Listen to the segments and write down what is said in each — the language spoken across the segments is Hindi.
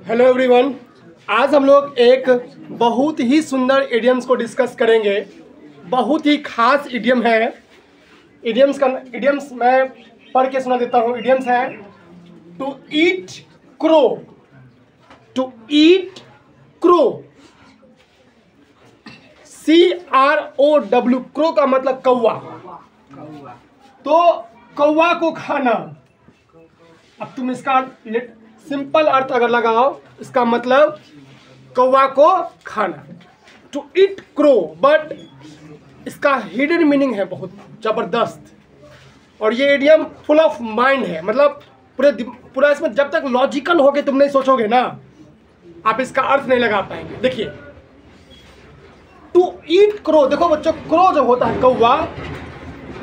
Hello everyone. आज हम लोग एक बहुत ही सुंदर इडियम्स को डिस्कस करेंगे। बहुत ही खास इडियम है। इडियम्स मैं पढ़ के सुना देता हूँ। इडियम्स है to eat crow. To eat crow, CROW, crow का मतलब कौवा। तो कौवा को खाना। अब तुम इसका सिंपल अर्थ अगर लगाओ, इसका मतलब कौवा को खाना, टू ईट क्रो। बट इसका हिडन मीनिंग है बहुत जबरदस्त। और ये इडियम फुल ऑफ माइंड है। मतलब पूरा इसमें जब तक लॉजिकल होके तुम नहीं सोचोगे ना, आप इसका अर्थ नहीं लगा पाएंगे। देखिए, टू ईट क्रो। देखो बच्चों, क्रो जो होता है कौवा,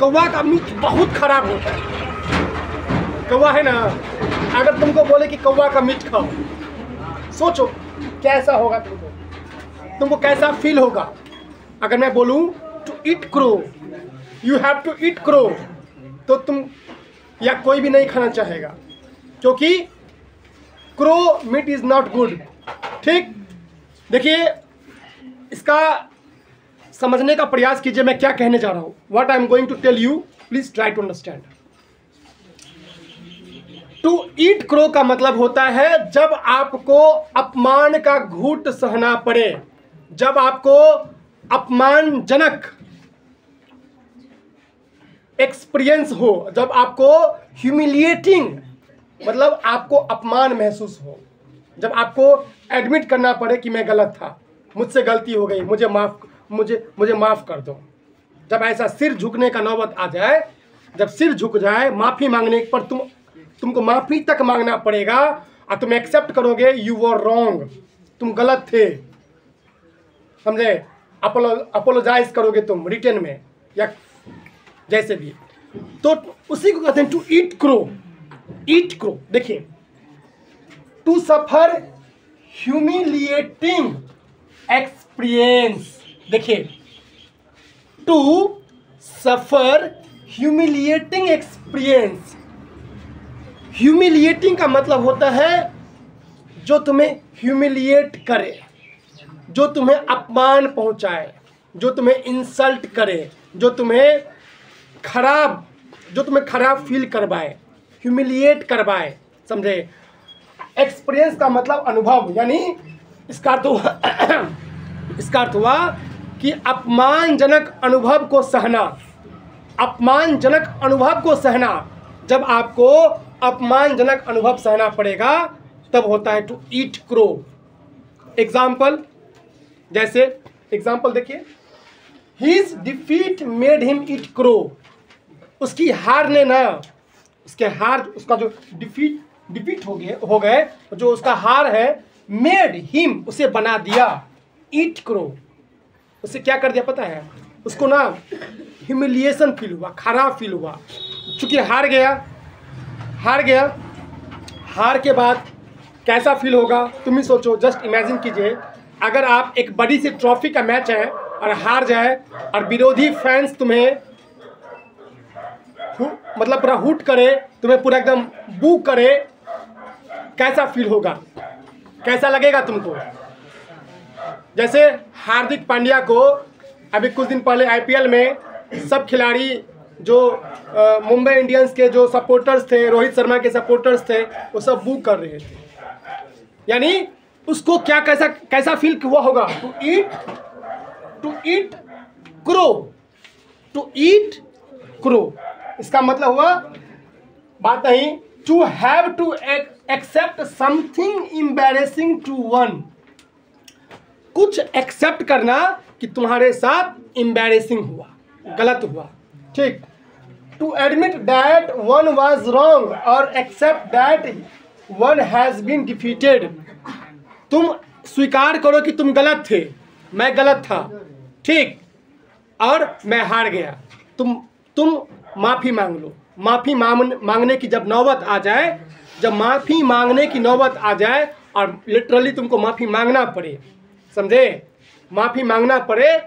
कौवा का मीट बहुत खराब होता है। कौवा है ना, अगर तुमको बोले कि कौवा का मीट खाओ, सोचो कैसा होगा तुमको कैसा फील होगा। अगर मैं बोलूं to eat crow, you have to eat crow, तो तुम या कोई भी नहीं खाना चाहेगा, क्योंकि crow meat is not good. ठीक, देखिए इसका समझने का प्रयास कीजिए मैं क्या कहने जा रहा हूं। What I am going to tell you, please try to understand. To eat crow का मतलब होता है जब आपको अपमान का घूंट सहना पड़े, जब आपको अपमानजनक एक्सपीरियंस हो, जब आपको ह्यूमिलिएटिंग मतलब आपको अपमान महसूस हो, जब आपको एडमिट करना पड़े कि मैं गलत था, मुझसे गलती हो गई, मुझे माफ़ कर दो। जब ऐसा सिर झुकने का नौबत आ जाए, जब सिर झुक जाए, माफ़ी मांगने पर तुमको माफ़ी तक मांगना पड़ेगा और तुम एक्सेप्ट करोगे यू वर रॉन्ग, तुम गलत थे, समझे। अपोलोजाइज करोगे तुम रिटर्न में या जैसे भी, तो उसी को कहते हैं to eat crow. Eat crow, देखिए, टू सफर ह्यूमिलिएटिंग एक्सपीरियंस। देखिए, to suffer humiliating experience. Humiliating का मतलब होता है जो तुम्हें ह्यूमिलिएट करे, जो तुम्हें अपमान पहुंचाए, जो तुम्हें इंसल्ट करे, जो तुम्हें खराब फील करवाए, ह्यूमिलिएट करवाए, समझे। एक्सपीरियंस का मतलब अनुभव, यानी इसका अर्थ हुआ कि अपमानजनक अनुभव को सहना। अपमानजनक अनुभव को सहना, जब आपको अपमानजनक अनुभव सहना पड़ेगा तब होता है टू ईट क्रो। एग्जाम्पल, जैसे एग्जाम्पल देखिए, हिज डिफीट मेड हिम ईट क्रो। उसकी हार ने ना, उसका जो डिफीट हो गए, जो उसका हार है, मेड हिम, उसे बना दिया ईट क्रो। उसे क्या कर दिया पता है, उसको ना ह्यूमिलिएशन फील हुआ, खराब फील हुआ, चूंकि हार गया। हार के बाद कैसा फील होगा तुम ही सोचो। जस्ट इमेजिन कीजिए, अगर आप एक बड़ी सी ट्रॉफी का मैच है और हार जाए और विरोधी फैंस तुम्हें मतलब पूरा हुट करे, तुम्हें पूरा एकदम बू करे, कैसा फील होगा, कैसा लगेगा तुमको। जैसे हार्दिक पांड्या को अभी कुछ दिन पहले IPL में सब खिलाड़ी जो मुंबई इंडियंस के जो सपोर्टर्स थे, रोहित शर्मा के सपोर्टर्स थे, वो सब बू कर रहे थे। यानी उसको क्या कैसा फील हुआ होगा, to eat crow. To eat crow इसका मतलब हुआ, बात नहीं, to have to accept something embarrassing to one. कुछ एक्सेप्ट करना कि तुम्हारे साथ एम्बैरेसिंग हुआ, गलत हुआ। ठीक, to admit that one was wrong और accept that one has been defeated. तुम स्वीकार करो कि तुम गलत थे, मैं गलत था, ठीक, और मैं हार गया। तुम माफ़ी मांग लो। माफ़ी मांगने की जब नौबत आ जाए, जब माफ़ी मांगने की नौबत आ जाए और लिटरली तुमको माफ़ी मांगना पड़े, समझे, माफ़ी मांगना पड़े,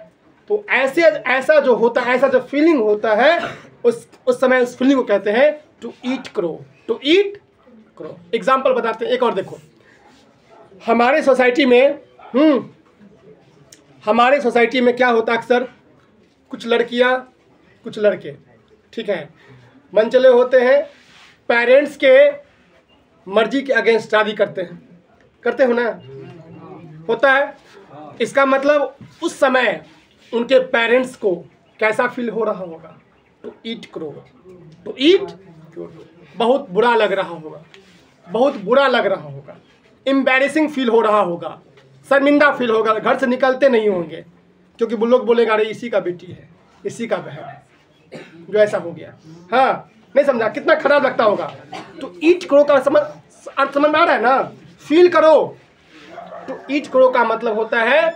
तो ऐसा जो होता है, ऐसा जो फीलिंग होता है, उस समय उस फीलिंग को कहते हैं to eat crow. To eat crow. Example बताते हैं एक और, देखो, हमारे सोसाइटी में क्या होता है अक्सर, कुछ लड़कियां कुछ लड़के, ठीक है, मनचले होते हैं, पेरेंट्स के मर्जी के अगेंस्ट शादी करते हो ना, होता है। इसका मतलब उस समय उनके पेरेंट्स को कैसा फील हो रहा होगा, टू ईट क्रो, बहुत बुरा लग रहा होगा, एम्बैरेसिंग फील हो रहा होगा, शर्मिंदा फील होगा, घर से निकलते नहीं होंगे, क्योंकि वो लोग बोलेगा अरे इसी का बेटी है, इसी का बहन है जो ऐसा हो गया। हाँ, नहीं समझा, कितना खराब लगता होगा। तो ईट करो का अर्थ समझ में आ रहा है ना, फील करो। तो ईट करो का मतलब होता है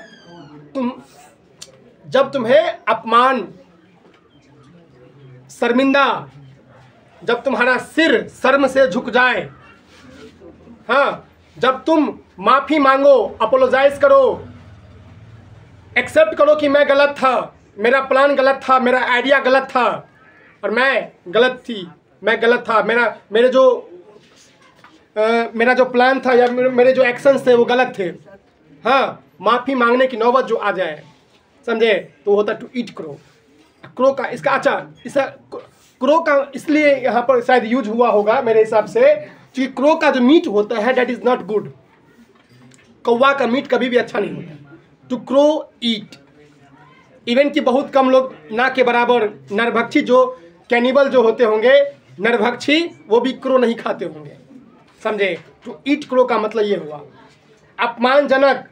जब तुम्हें अपमान, शर्मिंदा, जब तुम्हारा सिर शर्म से झुक जाए, हाँ, जब तुम माफी मांगो, अपोलोजाइज करो, एक्सेप्ट करो कि मैं गलत था, मेरा प्लान गलत था, मेरा आइडिया गलत था और मैं गलत था, मेरा जो प्लान था या मेरे जो एक्शंस थे वो गलत थे। हाँ, माफ़ी मांगने की नौबत जो आ जाए, समझे, तो होता टू ईट क्रो का इसका, अच्छा, इसका क्रो का इसलिए यहाँ पर शायद यूज हुआ होगा मेरे हिसाब से, क्योंकि क्रो का जो मीट होता है डेट इज़ नॉट गुड। कौवा का मीट कभी भी अच्छा नहीं होता। टू क्रो ईट, इवन कि बहुत कम लोग ना के बराबर नरभक्षी, जो कैनिबल जो होते होंगे, नरभक्षी, वो भी क्रो नहीं खाते होंगे, समझे। टू ईट क्रो का मतलब ये हुआ अपमानजनक